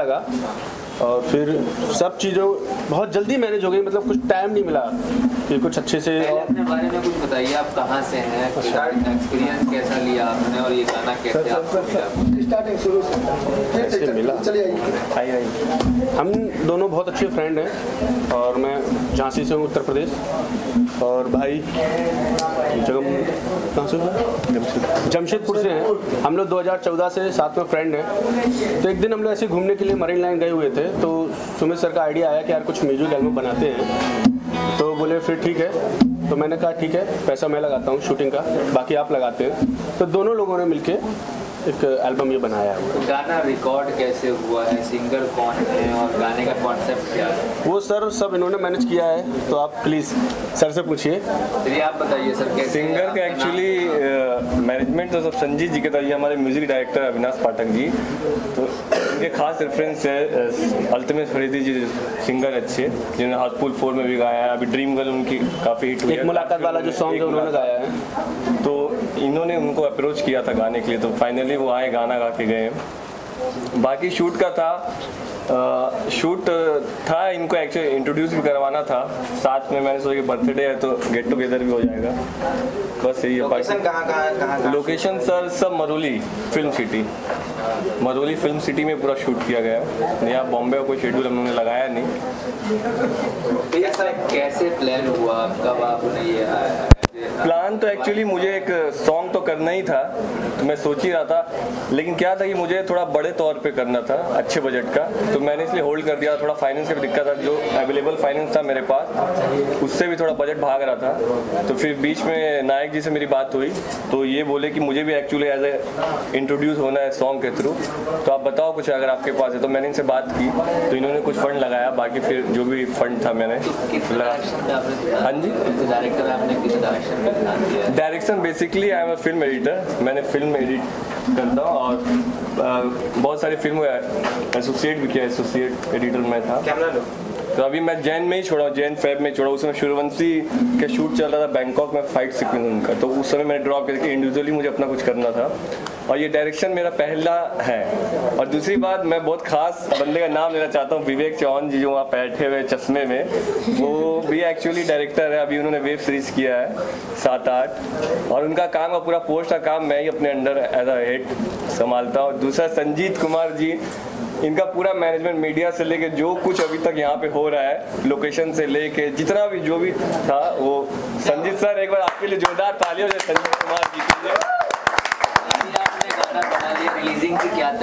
लगा और फिर सब चीज़ों बहुत जल्दी मैनेज हो गई, मतलब कुछ टाइम नहीं मिला कि कुछ अच्छे से। अपने बारे में कुछ बताइए, आप कहाँ से हैं, एक्सपीरियंस कैसा लिया आपने और ये गाना कैसे आपको मिला? हम दोनों बहुत अच्छे फ्रेंड हैं और मैं झांसी से हूँ, उत्तर प्रदेश, और भाई कहाँ से? जमशेदपुर से हैं। हम लोग 2014 से साथ में फ्रेंड हैं। तो एक दिन हम लोग ऐसे घूमने के लिए मरीन लाइन गए हुए थे, तो सुमित सर का आइडिया आया कि यार कुछ म्यूजिक एल्बम बनाते हैं। तो बोले फिर ठीक है, तो मैंने कहा ठीक है, पैसा मैं लगाता हूँ शूटिंग का, बाकी आप लगाते हैं। तो दोनों लोगों ने मिलके एक एल्बम ये बनाया है। गाना रिकॉर्ड कैसे हुआ है, सिंगर कौन है और गाने का कॉन्सेप्ट क्या है? वो सर सब इन्होंने मैनेज किया है, तो आप प्लीज़ सर से पूछिए। चलिए आप बताइए सर कैसे। सिंगर का एक्चुअली मैनेजमेंट तो सब संजीत जी के था। ये हमारे म्यूजिक डायरेक्टर अविनाश पाठक जी, तो इनके खास रेफरेंस है अल्तमश फरीदी जी, सिंगर अच्छे जिन्होंने हाउसफुल 4 में भी गाया है। अभी ड्रीम गर्ल उनकी काफ़ी हिट हुई है, एक मुलाकात वाला जो सॉन्ग है उन्होंने गाया है। तो इन्होंने उनको अप्रोच किया था गाने के लिए, तो फाइनली वो आए, गाना गा के गए। बाकी शूट का था, शूट था, इनको एक्चुअली इंट्रोड्यूस भी करवाना था साथ में। मैंने सोचा कि बर्थडे है तो गेट टुगेदर भी हो जाएगा, बस यही है। लोकेशन कहाँ? लोकेशन सर सब Maroli film city, Maroli film city में पूरा शूट किया गया है। यहाँ बॉम्बे का कोई शेड्यूल हमने लगाया नहीं। कैसे प्लान हुआ, कब आपने ये प्लान? तो एक्चुअली मुझे एक सॉन्ग तो करना ही था, तो मैं सोच ही रहा था, लेकिन क्या था कि मुझे थोड़ा बड़े तौर पे करना था, अच्छे बजट का, तो मैंने इसलिए होल्ड कर दिया। थोड़ा फाइनेंस का भी दिक्कत था, जो अवेलेबल फाइनेंस था मेरे पास उससे भी थोड़ा बजट भाग रहा था। तो फिर बीच में नायक जी से मेरी बात हुई, तो ये बोले कि मुझे भी एक्चुअली एज ए इंट्रोड्यूस होना है सॉन्ग के थ्रू, तो आप बताओ कुछ अगर आपके पास है। तो मैंने इनसे बात की, तो इन्होंने कुछ फंड लगाया, बाकी फिर जो भी फंड था मैंने हाँ जी। डायरेक्टर आपने किस direction basically I am a film editor, मैंने फिल्म एडिट करता हूँ और बहुत सारी फिल्म एसोसिएट भी किया, एसोसिएट एडिटर मैं था। तो अभी मैं जैन में ही छोड़ा हूँ, जैन फेब में छोड़ा। उसमें सूर्यवंशी के शूट चल रहा था बैंकॉक में, फाइट सीक्वेंस उनका, तो उस समय मैंने ड्रॉप करके इंडिविजुअली मुझे अपना कुछ करना था, और ये डायरेक्शन मेरा पहला है। और दूसरी बात, मैं बहुत खास बंदे का नाम लेना चाहता हूँ, विवेक चौहान जी, जो वहाँ बैठे हुए चश्मे में, वो भी एक्चुअली डायरेक्टर है। अभी उन्होंने वेब सीरीज किया है 7-8, और उनका काम का पूरा पोस्ट का काम मैं ही अपने अंडर एज अ हेड संभालता हूँ। दूसरा संजीत कुमार जी, इनका पूरा मैनेजमेंट, मीडिया से लेके जो कुछ अभी तक यहाँ पे हो रहा है, लोकेशन से लेके जितना भी जो भी था, वो संजीत सर, एक बार आपके लिए जोरदार तालियों से संजीत कुमार जी के लिए।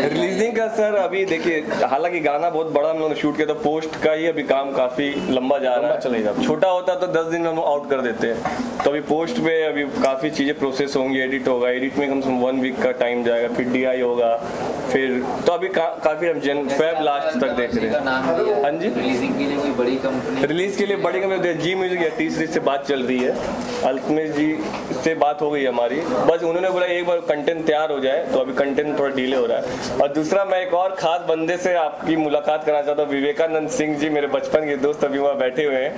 रिलीजिंग का सर अभी देखिए, हालांकि गाना बहुत बड़ा हम लोगों ने शूट किया था, पोस्ट का ही अभी काम काफी लंबा जा रहा है, चलेगा। छोटा होता तो 10 दिन में हम आउट कर देते हैं, तो अभी पोस्ट पे अभी काफी चीजें प्रोसेस होंगी, एडिट होगा, एडिट में कम से कम 1 वीक का टाइम जाएगा, फिर DI होगा, फिर तो अभी काफी हम फेब लास्ट तक देख रहे हैं। हाँ जी, रिलीजिंग के लिए कोई बड़ी कंपनी, रिलीज के लिए बड़ी कंपनी जी म्यूजिक या T-Series से बात चल रही है, अल्तमश जी से बात हो गई हमारी, बस उन्होंने बोला एक बार कंटेंट तैयार हो जाए, तो अभी कंटेंट थोड़ा डिले हो रहा है। और दूसरा, मैं एक और खास बंदे से आपकी मुलाकात कराना चाहता हूँ, विवेकानंद सिंह जी, मेरे बचपन के दोस्त, अभी वहाँ बैठे हुए हैं।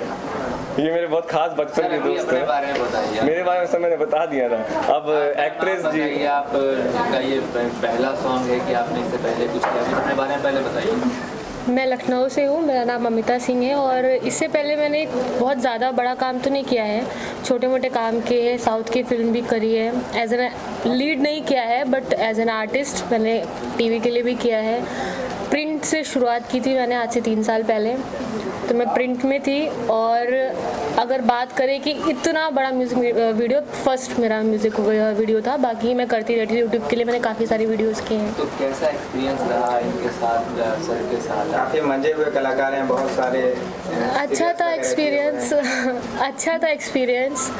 ये मेरे बहुत खास बचपन के दोस्त हैं। मेरे बारे में सब मैंने बता दिया था। अब एक्ट्रेस जी, आपका ये पहला सॉन्ग है कि आपने इससे पहले कुछ किया? अपने बारे में पहले बताइए। मैं लखनऊ से हूँ, मेरा नाम अमिता सिंह है, और इससे पहले मैंने बहुत ज़्यादा बड़ा काम तो नहीं किया है, छोटे मोटे काम किए हैं, साउथ की फिल्म भी करी है, एज एन लीड नहीं किया है, बट एज एन आर्टिस्ट मैंने टीवी के लिए भी किया है। प्रिंट से शुरुआत की थी मैंने आज से 3 साल पहले, तो मैं प्रिंट में थी। और अगर बात करें कि इतना बड़ा म्यूज़िक वीडियो, फर्स्ट मेरा म्यूज़िक वीडियो था, बाकी मैं करती रहती थी यूट्यूब के लिए, मैंने काफ़ी सारी वीडियोस किए हैं। तो कैसा एक्सपीरियंस रहा इनके साथ, सर के साथ? काफ़ी मजे हुए, कलाकार हैं बहुत सारे। अच्छा था एक्सपीरियंस अच्छा था एक्सपीरियंस।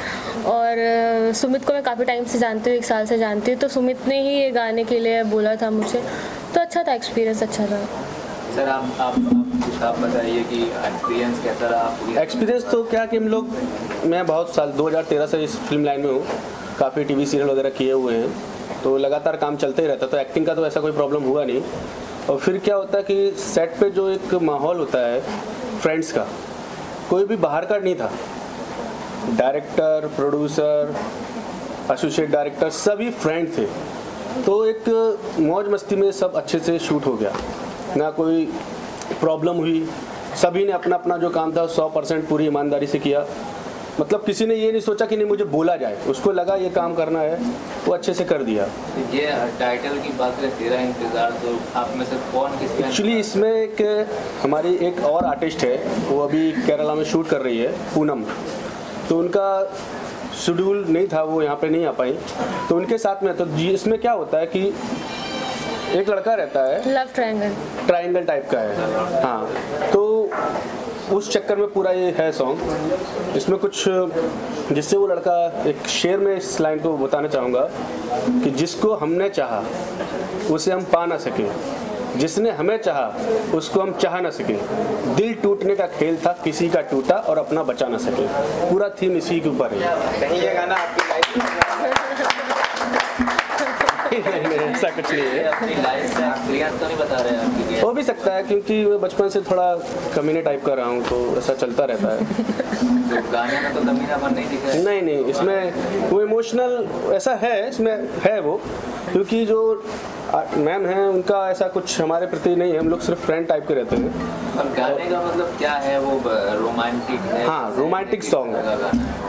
और सुमित को मैं काफ़ी टाइम से जानती हूँ, 1 साल से जानती हूँ, तो सुमित ने ही ये गाने के लिए बोला था मुझे, तो अच्छा था एक्सपीरियंस, अच्छा था। सर आप बताइए कि एक्सपीरियंस कैसा रहा? एक्सपीरियंस तो क्या कि हम लोग, मैं बहुत साल 2013 से इस फिल्म लाइन में हूँ, काफ़ी टीवी सीरियल वगैरह किए हुए हैं, तो लगातार काम चलते ही रहता, तो एक्टिंग का तो ऐसा कोई प्रॉब्लम हुआ नहीं। और फिर क्या होता है कि सेट पे जो एक माहौल होता है फ्रेंड्स का, कोई भी बाहर का नहीं था, डायरेक्टर, प्रोड्यूसर, एसोसिएट डायरेक्टर सभी फ्रेंड थे, तो एक मौज मस्ती में सब अच्छे से शूट हो गया। ना कोई प्रॉब्लम हुई। सभी ने अपना अपना जो काम था 100% पूरी ईमानदारी से किया। मतलब किसी ने ये नहीं सोचा कि नहीं मुझे बोला जाए, उसको लगा ये काम करना है, वो अच्छे से कर दिया। ये टाइटल की बात करें तेरा इंतजार, तो आप में से कौन किस एक्चुअली इसमें एक हमारी एक और आर्टिस्ट है, वो अभी केरला में शूट कर रही है, पूनम, तो उनका शेड्यूल नहीं था, वो यहाँ पे नहीं आ पाई, तो उनके साथ में। तो इसमें क्या होता है कि एक लड़का रहता है, लव ट्रायंगल टाइप का है, हाँ, तो उस चक्कर में पूरा ये है सॉन्ग। इसमें कुछ जिससे वो लड़का, एक शेर में इस लाइन को बताना चाहूँगा कि जिसको हमने चाहा उसे हम पा ना सके, जिसने हमें चाहा उसको हम चाह ना सके, दिल टूटने का खेल था किसी का टूटा और अपना बचा ना सके। पूरा थीम इसी के ऊपर है। कहीं ये गाना आपकी लाइफ नहीं, ऐसा कुछ नहीं है। अपनी लाइफ से एक्सपीरियंस तो नहीं बता रहे हैं आपकी? हो भी सकता है क्योंकि मैं बचपन से थोड़ा कमीने टाइप का रहा हूँ, तो ऐसा चलता रहता है। तो गाने में तो कमीनापन नहीं दिख रहा है? नहीं, इसमें वो इमोशनल ऐसा है, इसमें है वो, क्योंकि जो मैम हैं उनका ऐसा कुछ हमारे प्रति नहीं है, हम लोग सिर्फ फ्रेंड टाइप के रहते हैं। और गाने का मतलब क्या है, वो रोमांटिक है? हाँ, रोमांटिक सॉन्ग है,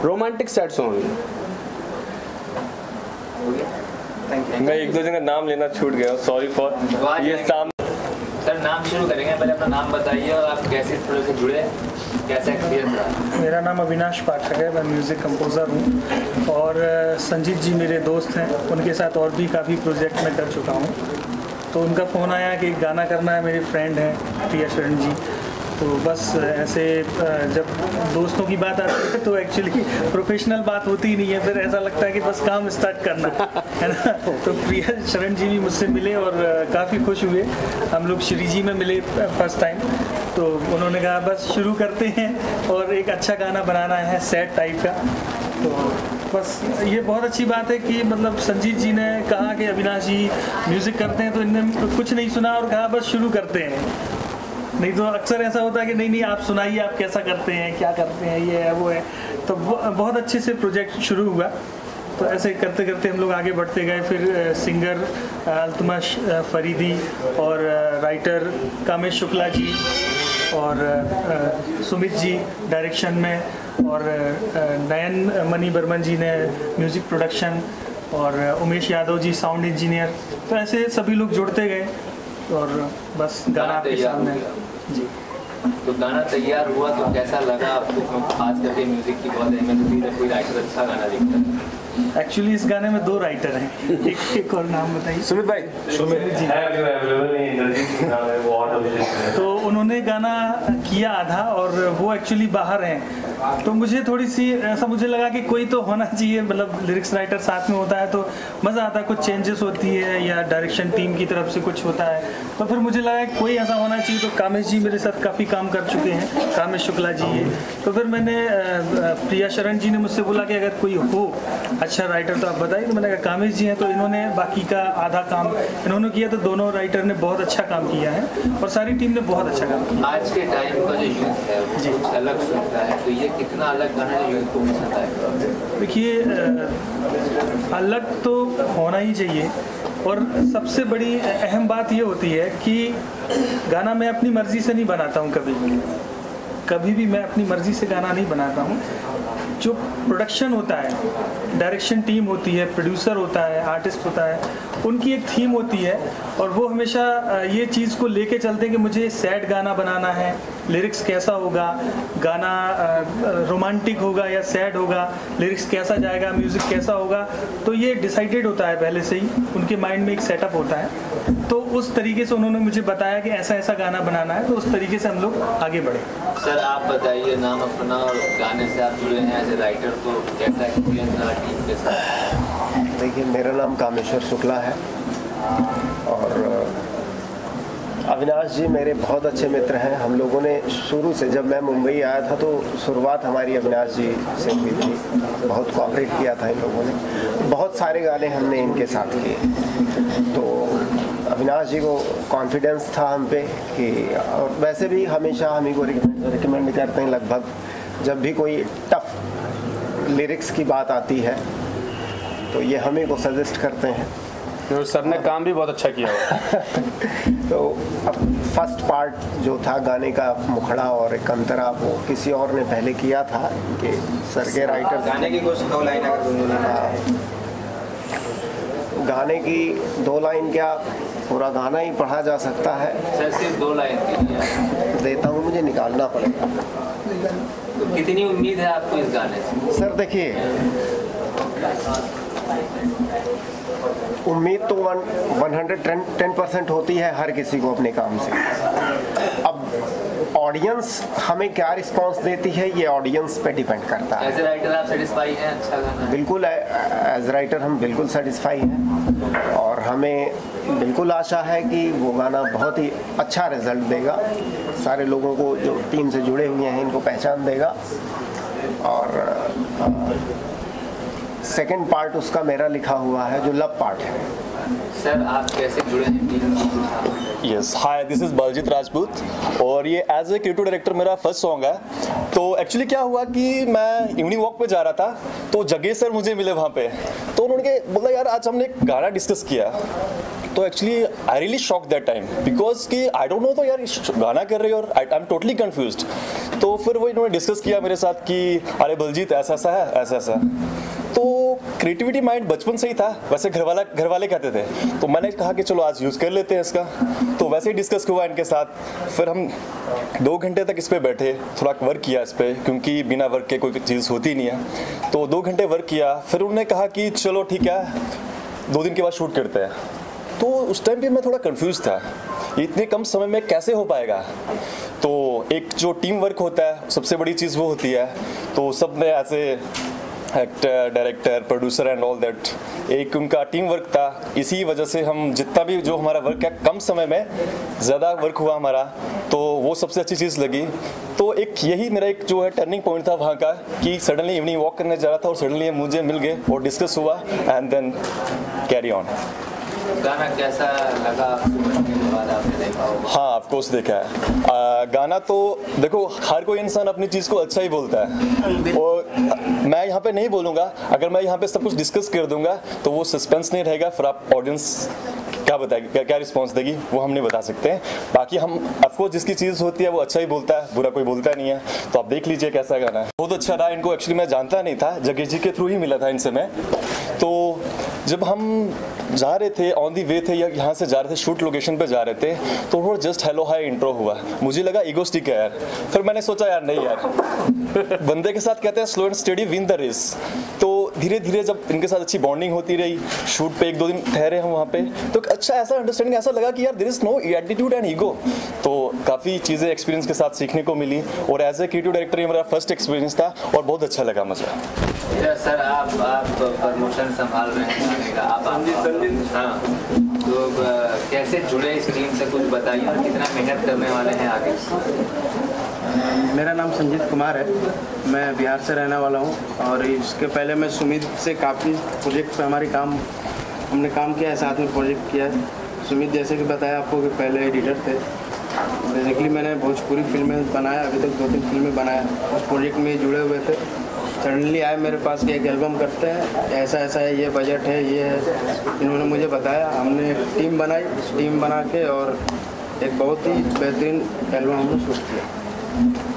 रोमांटिक सैड सॉन्ग है। मैं एक दो जगह नाम लेना छूट गया, सॉरी फॉर ये साम। सर नाम शुरू करेंगे, पहले अपना नाम बताइए और आप कैसे इस प्रोजेक्ट से जुड़े, कैसा एक्सपीरियंस रहा? मेरा नाम अविनाश पाठक है, मैं म्यूज़िक कंपोज़र हूँ और संजीत जी मेरे दोस्त हैं, उनके साथ और भी काफ़ी प्रोजेक्ट मैं कर चुका हूँ। तो उनका फ़ोन आया कि गाना करना है, मेरे फ्रेंड हैं प्रिया शरण जी, तो बस ऐसे जब दोस्तों की बात आती है तो एक्चुअली प्रोफेशनल बात होती ही नहीं है, फिर ऐसा लगता है कि बस काम स्टार्ट करना है ना। तो प्रिया शरण जी भी मुझसे मिले और काफ़ी खुश हुए। हम लोग श्री जी में मिले फर्स्ट टाइम, तो उन्होंने कहा बस शुरू करते हैं और एक अच्छा गाना बनाना है सैड टाइप का। तो बस ये बहुत अच्छी बात है कि मतलब संजीत जी ने कहा कि अविनाश जी म्यूज़िक करते हैं, तो इन्होंने कुछ नहीं सुना और कहा बस शुरू करते हैं। नहीं तो अक्सर ऐसा होता है कि नहीं आप सुनाइए, आप कैसा करते हैं, क्या करते हैं, ये है वो है। तो बहुत अच्छे से प्रोजेक्ट शुरू हुआ। तो ऐसे करते करते हम लोग आगे बढ़ते गए। फिर सिंगर अल्तमश फरीदी और राइटर कामेश शुक्ला जी और सुमित जी डायरेक्शन में, और नयन मनी बर्मन जी ने म्यूज़िक प्रोडक्शन, और उमेश यादव जी साउंड इंजीनियर। तो ऐसे सभी लोग जुड़ते गए और बस गाना आपके सामने जी। तो गाना तैयार हुआ तो कैसा लगा आपको? खास करके म्यूजिक की बहुत अहमियत होती है, कोई राइटर अच्छा गाना लिखता है। एक्चुअली इस गाने में दो राइटर हैं, एक और नाम बताइए। सुमित भाई, सुमित जी। तो उन्होंने गाना किया आधा और वो एक्चुअली बाहर हैं, तो मुझे थोड़ी सी ऐसा मुझे लगा कि कोई तो होना चाहिए, मतलब लिरिक्स राइटर साथ में होता है तो मज़ा आता है, कुछ चेंजेस होती है या डायरेक्शन टीम की तरफ से कुछ होता है। तो फिर मुझे लगा कि कोई ऐसा होना चाहिए। तो कामेश जी मेरे साथ काफ़ी काम कर चुके हैं, कामेश शुक्ला जी ये। तो फिर मैंने प्रिया शरण जी ने मुझसे बोला कि अगर कोई हो अच्छा राइटर तो आप बताइए। तो मैंने कहा कामेश जी हैं, तो इन्होंने बाकी का आधा काम इन्होंने किया। तो दोनों राइटर ने बहुत अच्छा काम किया है और सारी टीम ने बहुत अच्छा काम किया। आज के टाइम का जो यूथ है वो कुछ अलग सुनता है, तो ये कितना अलग गाना है यूथ को पसंद आएगा? देखिए अलग तो होना ही चाहिए, और सबसे बड़ी अहम बात ये होती है कि गाना मैं अपनी मर्ज़ी से नहीं बनाता हूँ, कभी भी मैं अपनी मर्ज़ी से गाना नहीं बनाता हूँ। जो प्रोडक्शन होता है, डायरेक्शन टीम होती है, प्रोड्यूसर होता है, आर्टिस्ट होता है, उनकी एक थीम होती है और वो हमेशा ये चीज़ को लेके चलते हैं कि मुझे सैड गाना बनाना है, लिरिक्स कैसा होगा, गाना रोमांटिक होगा या सैड होगा, लिरिक्स कैसा जाएगा, म्यूज़िक कैसा होगा। तो ये डिसाइडेड होता है पहले से ही, उनके माइंड में एक सेटअप होता है। तो उस तरीके से उन्होंने मुझे बताया कि ऐसा ऐसा गाना बनाना है, तो उस तरीके से हम लोग आगे बढ़े। सर आप बताइए नाम अपना और गाने से आप जुड़े हैं एज ए राइटर, तो कैसा एक्सपीरियंस रहा टीम के साथ? देखिए मेरा नाम कामेश्वर शुक्ला है और अविनाश जी मेरे बहुत अच्छे मित्र हैं। हम लोगों ने शुरू से, जब मैं मुंबई आया था तो शुरुआत हमारी अविनाश जी से हुई थी। बहुत कोऑपरेट किया था इन लोगों ने, बहुत सारे गाने हमने इनके साथ किए। तो अविनाश जी को कॉन्फिडेंस था हम पे कि, और वैसे भी हमेशा हम ही को रिकमेंड करते हैं। लगभग जब भी कोई टफ लिरिक्स की बात आती है तो ये हमें को सजेस्ट करते हैं। सर ने काम भी बहुत अच्छा किया हुआ। तो अब फर्स्ट पार्ट जो था गाने का मुखड़ा और एक अंतरा, वो किसी और ने पहले किया था कि सर के राइटर। गाने की कुछ 2 लाइन अगर दोनों गाने की 2 लाइन क्या, पूरा गाना ही पढ़ा जा सकता है? सर सिर्फ 2 लाइन देता हूँ, मुझे निकालना पड़ेगा। तो कितनी उम्मीद है आपको इस गाने से? सर देखिए, उम्मीद तो 110% होती है हर किसी को अपने काम से। अब ऑडियंस हमें क्या रिस्पांस देती है, ये ऑडियंस पे डिपेंड करता है। एज ए राइटर आप सेटिस्फाई हैं? अच्छा गाना बिल्कुल, एज राइटर हम बिल्कुल सेटिस्फाई हैं और हमें बिल्कुल आशा है कि वो गाना बहुत ही अच्छा रिजल्ट देगा, सारे लोगों को जो टीम से जुड़े हुए हैं इनको पहचान देगा। और सेकंड पार्ट उसका मेरा लिखा हुआ है जो लव पार्ट है। सर आप कैसे जुड़े हैं टीम से? Yes, hi, this is Baljeet Rajput और ये एज ए क्रिएटिव डायरेक्टर मेरा फर्स्ट सॉन्ग है। तो एक्चुअली क्या हुआ कि मैं इवनिंग वॉक पे जा रहा था तो जगह सर मुझे मिले वहाँ पे, तो उन्होंने बोला यार आज हमने एक गाना डिस्कस किया। तो actually I really shock that time because कि आई डोंट नो तो यार गाना कर रहे हो और आई एम टोटली कन्फ्यूज्ड। तो फिर वो इन्होंने डिस्कस किया मेरे साथ कि अरे बलजीत ऐसा ऐसा है, ऐसा ऐसा। तो क्रिएटिविटी माइंड बचपन से ही था, वैसे घर वाले कहते थे, तो मैंने कहा कि चलो आज यूज़ कर लेते हैं इसका। तो वैसे ही डिस्कस हुआ इनके साथ, फिर हम 2 घंटे तक इस पर बैठे, थोड़ा वर्क किया इस पर, क्योंकि बिना वर्क के कोई चीज़ होती नहीं है। तो 2 घंटे वर्क किया, फिर उन्होंने कहा कि चलो ठीक है 2 दिन के बाद शूट करते हैं। तो उस टाइम पे मैं थोड़ा कंफ्यूज था, इतने कम समय में कैसे हो पाएगा। तो एक जो टीम वर्क होता है सबसे बड़ी चीज़ वो होती है, तो सब ने ऐसे actor, director, producer and all that एक उनका टीम वर्क था। इसी वजह से हम जितना भी जो हमारा वर्क है कम समय में ज़्यादा वर्क हुआ हमारा, तो वो सबसे अच्छी चीज़ लगी। तो एक यही मेरा एक जो है टर्निंग पॉइंट था वहाँ का कि सडनली इवनिंग वॉक करने जा रहा था और सडनली मुझे मिल गए और डिस्कस हुआ एंड देन कैरी ऑन। गाना कैसा लगा के बाद आपने देखा होगा? हाँ, ऑफ कोर्स देखा है। गाना तो देखो हर कोई इंसान अपनी चीज़ को अच्छा ही बोलता है और मैं यहाँ पे नहीं बोलूँगा, अगर मैं यहाँ पे सब कुछ डिस्कस कर दूंगा तो वो सस्पेंस नहीं रहेगा, फिर आप ऑडियंस क्या बताएगी, क्या रिस्पांस देगी वो हम नहीं बता सकते हैं। बाकी हम ऑफकोर्स जिसकी चीज़ होती है वो अच्छा ही बोलता है, बुरा कोई बोलता नहीं है। तो आप देख लीजिए कैसा गाना है, बहुत अच्छा रहा। इनको एक्चुअली मैं जानता नहीं था, जगह जी के थ्रू ही मिला था इनसे मैं। तो जब हम जा रहे थे ऑन दी वे थे या यहाँ से जा रहे थे शूट लोकेशन पे जा रहे थे, तो वो जस्ट हेलो हाय इंट्रो हुआ, मुझे लगा ईगोस्टिक है यार। फिर मैंने सोचा यार नहीं यार, बंदे के साथ कहते हैं slow and steady win the race. तो धीरे धीरे जब इनके साथ अच्छी बॉन्डिंग होती रही, शूट पे 1-2 दिन ठहरे हम वहाँ पे, तो अच्छा ऐसा अंडरस्टैंडिंग ऐसा लगा कि यार there is no attitude and ego. तो काफ़ी चीज़ें एक्सपीरियंस के साथ सीखने को मिली और एज ए क्रिएटिव डायरेक्टर ये मेरा फर्स्ट एक्सपीरियंस था और बहुत अच्छा लगा मुझे। सर आप प्रमोशन संभाल रहे हैं आप हाँ, तो कैसे जुड़े इस टीम से कुछ बताइए और कितना मेहनत करने वाले हैं आगे? मेरा नाम संजीत कुमार है, मैं बिहार से रहने वाला हूँ और इसके पहले मैं सुमित से काफ़ी प्रोजेक्ट पे हमने काम किया है, साथ में प्रोजेक्ट किया है। सुमित जैसे कि बताया आपको कि पहले एडिटर थे, बेसिकली मैंने भोजपुरी फिल्में बनाया, अभी तक 2-3 फिल्में बनाया, उस प्रोजेक्ट में जुड़े हुए थे। सडनली आए मेरे पास कि एक एल्बम करते हैं, ऐसा ऐसा है, ये बजट है, ये है। इन्होंने मुझे बताया, हमने टीम बनाई, टीम बना के और एक बहुत ही बेहतरीन एल्बम हमने शूट किया।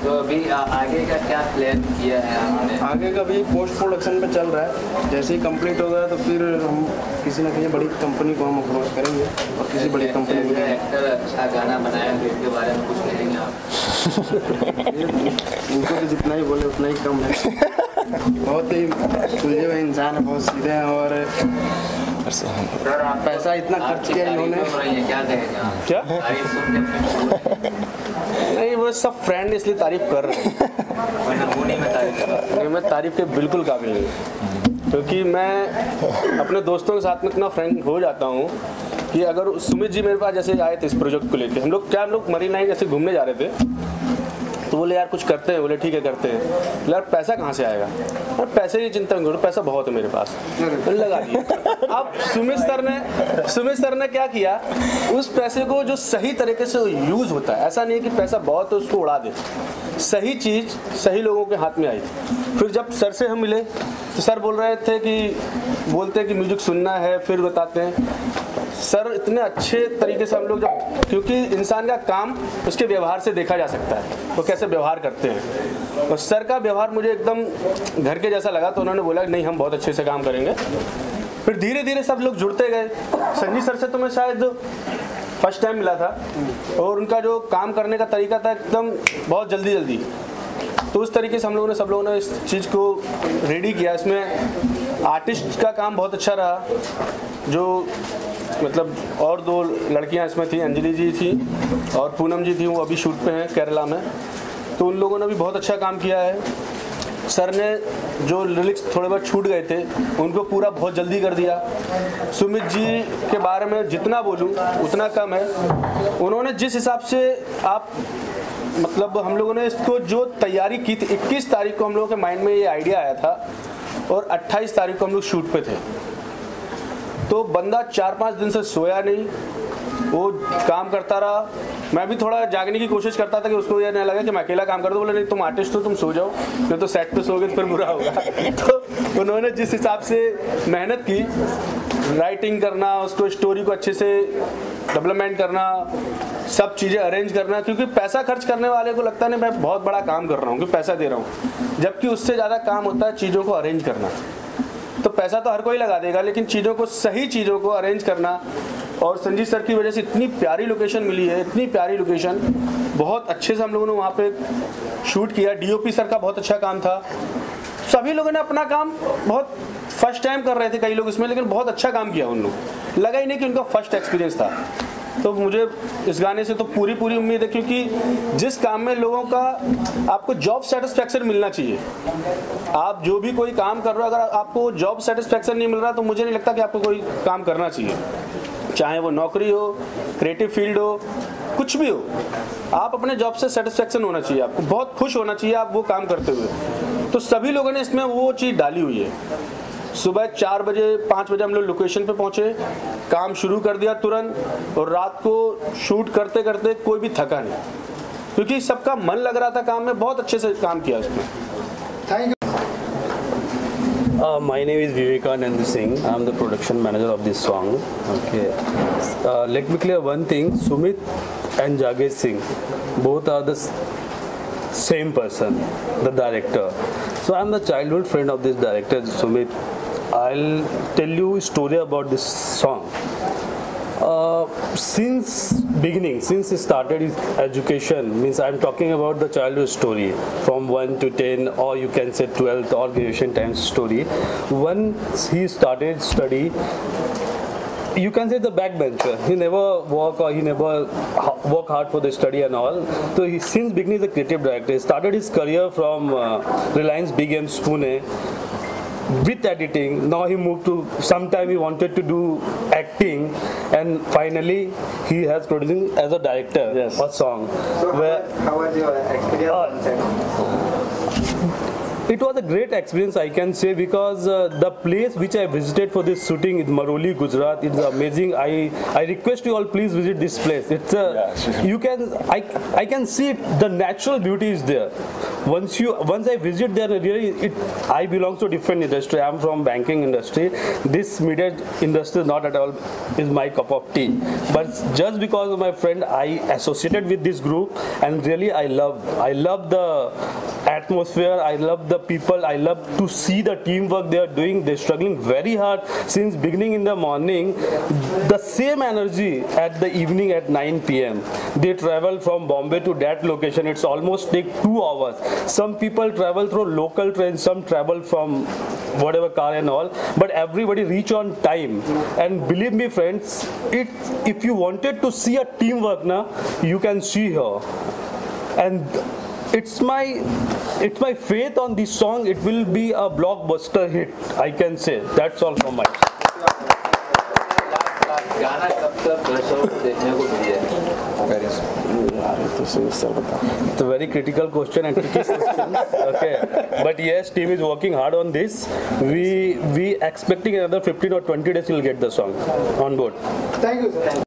तो अभी आगे का क्या प्लान किया है आपने? आगे का भी पोस्ट प्रोडक्शन पे चल रहा है, जैसे ही कंप्लीट हो गया तो फिर हम किसी न किसी बड़ी कंपनी को हम अप्रोच करेंगे और किसी बड़ी कंपनी को। एक्टर अच्छा गाना बनाया तो इसके बारे में कुछ कहेंगे आप? इनको तो जितना ही बोले उतना ही कम है। बहुत ही सुलझे हुए इंसान है, बहुत सीधे हैं और पैसा इतना खर्च किया इन्होंने। क्या कहेंगे आप? क्या तारीफ सुन के नहीं, वो सब फ्रेंड इसलिए तारीफ कर रहे हैं, नहीं मैं तारीफ के बिल्कुल काबिल नहीं, क्योंकि मैं अपने दोस्तों के साथ में इतना फ्रेंड हो जाता हूँ कि अगर सुमित जी मेरे पास जैसे आए थे इस प्रोजेक्ट को लेकर, हम लोग मरीन लाइन ऐसे घूमने जा रहे थे, तो बोले यार कुछ करते हैं, बोले ठीक है करते हैं। यार पैसा कहाँ से आएगा? और पैसे की चिंता करो, पैसा बहुत है मेरे पास, लगा दिया। अब सुमित सर ने क्या किया, उस पैसे को जो सही तरीके से यूज़ होता है, ऐसा नहीं है कि पैसा बहुत है उसको उड़ा दे, सही चीज़ सही लोगों के हाथ में आई। फिर जब सर से हम मिले तो सर बोल रहे थे कि बोलते हैं कि म्यूजिक सुनना है, फिर बताते हैं। सर इतने अच्छे तरीके से हम लोग जब, क्योंकि इंसान का काम उसके व्यवहार से देखा जा सकता है, वो कैसे व्यवहार करते हैं, और सर का व्यवहार मुझे एकदम घर के जैसा लगा। तो उन्होंने बोला नहीं हम बहुत अच्छे से काम करेंगे। फिर धीरे धीरे सब लोग जुड़ते गए। संजीव सर से तो मैं शायद फर्स्ट टाइम मिला था, और उनका जो काम करने का तरीका था एकदम बहुत जल्दी, तो उस तरीके से हम लोगों ने सब लोगों ने इस चीज़ को रेडी किया। इसमें आर्टिस्ट का काम बहुत अच्छा रहा, जो मतलब और 2 लड़कियां इसमें थी, अंजलि जी थी और पूनम जी थी, वो अभी शूट पे हैं केरला में, तो उन लोगों ने भी बहुत अच्छा काम किया है। सर ने जो लिरिक्स थोड़े बहुत छूट गए थे उनको पूरा बहुत जल्दी कर दिया। सुमित जी के बारे में जितना बोलूं उतना कम है। उन्होंने जिस हिसाब से आप मतलब हम लोगों ने इसको जो तैयारी की थी, 21 तारीख को हम लोगों के माइंड में ये आइडिया आया था और 28 तारीख को हम लोग शूट पे थे। तो बंदा 4-5 दिन से सोया नहीं, वो काम करता रहा। मैं भी थोड़ा जागने की कोशिश करता था कि उसको ये नहीं लगा कि मैं अकेला काम कर दूं। बोले नहीं तुम आर्टिस्ट हो, तुम सो जाओ, नहीं तो सेट पे सोगे तो फिर बुरा होगा। तो उन्होंने जिस हिसाब से मेहनत की, राइटिंग करना, उसको स्टोरी को अच्छे से डेवलपमेंट करना, सब चीज़ें अरेंज करना, क्योंकि पैसा खर्च करने वाले को लगता है नहीं मैं बहुत बड़ा काम कर रहा हूँ कि पैसा दे रहा हूँ, जबकि उससे ज़्यादा काम होता है चीज़ों को अरेंज करना। तो पैसा तो हर कोई लगा देगा, लेकिन चीज़ों को सही चीज़ों को अरेंज करना। और संजीव सर की वजह से इतनी प्यारी लोकेशन मिली है, इतनी प्यारी लोकेशन, बहुत अच्छे से हम लोगों ने वहाँ पे शूट किया। डीओपी सर का बहुत अच्छा काम था। सभी लोगों ने अपना काम बहुत फर्स्ट टाइम कर रहे थे कई लोग इसमें, लेकिन बहुत अच्छा काम किया उन लोग। लगा ही नहीं कि उनका फर्स्ट एक्सपीरियंस था। तो मुझे इस गाने से तो पूरी उम्मीद है, क्योंकि जिस काम में लोगों का आपको जॉब सेटिस्फैक्शन मिलना चाहिए। आप जो भी कोई काम कर रहे हो, अगर आपको जॉब सेटिस्फैक्शन नहीं मिल रहा तो मुझे नहीं लगता कि आपको कोई काम करना चाहिए, चाहे वो नौकरी हो, क्रिएटिव फील्ड हो, कुछ भी हो। आप अपने जॉब से सेटिस्फैक्शन होना चाहिए, आपको बहुत खुश होना चाहिए आप वो काम करते हुए। तो सभी लोगों ने इसमें वो चीज़ डाली हुई है। सुबह 4 बजे 5 बजे हम लोग लोकेशन पे पहुंचे, काम शुरू कर दिया तुरंत, और रात को शूट करते करते कोई भी थका नहीं, क्योंकि सबका मन लग रहा था काम में। बहुत अच्छे से काम किया उसमें। Thank you. My name is Vivekanand Singh. I am the production manager of this song. Okay. Let me clear one thing. Sumit and Jagesh Singh, both are the same person, the director. So I am the childhood friend of this director, Sumit. I'll tell you a story about this song. Since beginning, since he started his education, means I'm talking about the childhood story from 1 to 10, or you can say 12th or graduation time story. Once he started study, you can say the backbencher. He never work or he never work hard for the study and all. So he, since beginning, is a creative director. He started his career from Reliance Big M's Pune with editing. Now he moved to, sometime he wanted to do acting, and finally he has producing as a director a song. So how was your experience on set? It was a great experience, I can say, because the place which I visited for this shooting is Maroli, Gujarat. It's amazing. I request you all, please visit this place. It's you can I can see it, the natural beauty is there. Once I visit there, really I belong to a different industry. I'm from banking industry. This media industry is not at all is my cup of tea. But just because of my friend, I associated with this group, and really I love the atmosphere. I love the people. I love to see the teamwork they are doing. They're struggling very hard since beginning in the morning. The same energy at the evening at 9 p.m. They travel from Bombay to that location. It's almost take 2 hours. Some people travel through local trains, some travel from whatever car and all, but everybody reach on time. And believe me friends, if you wanted to see a teamwork now, you can see here. And it's my faith on this song, it will be a blockbuster hit, I can say. That's all from my side. गाना कब तक दर्शकों को देखने को मिलेगा? It's a very critical question and tricky question. Okay, but yes, team is working hard on this. We expecting another 15 or 20 days we'll get the song on board. Thank you, sir.